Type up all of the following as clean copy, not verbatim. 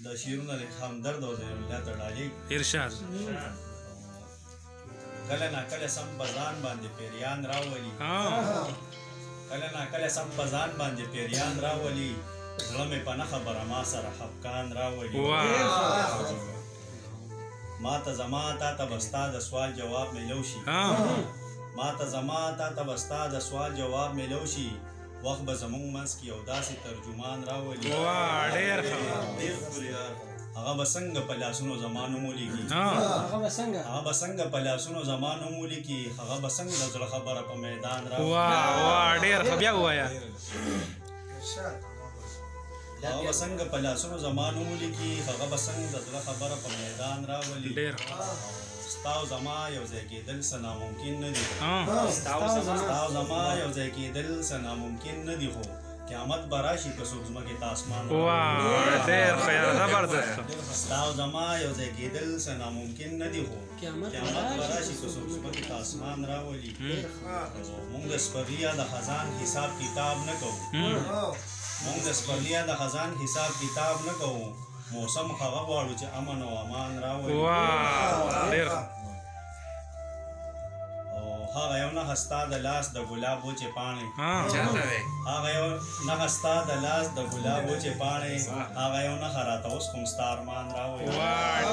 د شیرونو د همدرد او زین الله تړالي ارشاد کله نا کله سم بزان باندې پیریان راولي کله نا کله سم بزان باندې پیریان راولي زړه مې په نه خبره ما سره خفقان راولي ما ته زما تا ته بستا د سوال جواب ملو شي ما ته زما تا ته بستا د سوال جواب ملو شي وخت به زمونږ منځ کې یو داسې ترجمان راولي ډېر هغه به څنګه په لاسونو زما نوم ولیکي هغه به څنګه په لاسونو زما نوم ولیکي هغه به څنګه د زړه خبره په میدان راولي ډېر ښه بیا ووایه هغه به څنګه په لاسونو زما نوم ولیکي هغه به څنګه د زړه خبره په میدان راولي ستا او زما یو ځای کېدل څه ناممکن نه دي ستا او زما یو ځای کېدل څه ناممکن نه دي خو قیامت به راشي که څوک ځمکې ته اسمان ډېر ښه زبردست ستا او زما یو ځای کېدل څه ناممکن نه دي خو قیامت به راشي که څوک ځمکې ته اسمان راولي موږ د سپرلیا د خزان حساب کتاب نه کوو موږ د سپرلیا د خزان حساب کتاب نه کوو موسم هغه غواړو چې امن او امان راولي هغه یو نه هستا د لاس د ګلاب وچې پاڼې هغه یو نه هستا د لاس د ګلاب وچې پاڼې هغه یو نه راته اوس کوم ستا ارمان راولي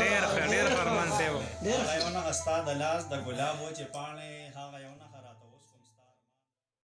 ډېر ښه ډېر ښه ارمان دی هغه یو نه هستا د لاس د ګلاب وچې پاڼې هغه یو نه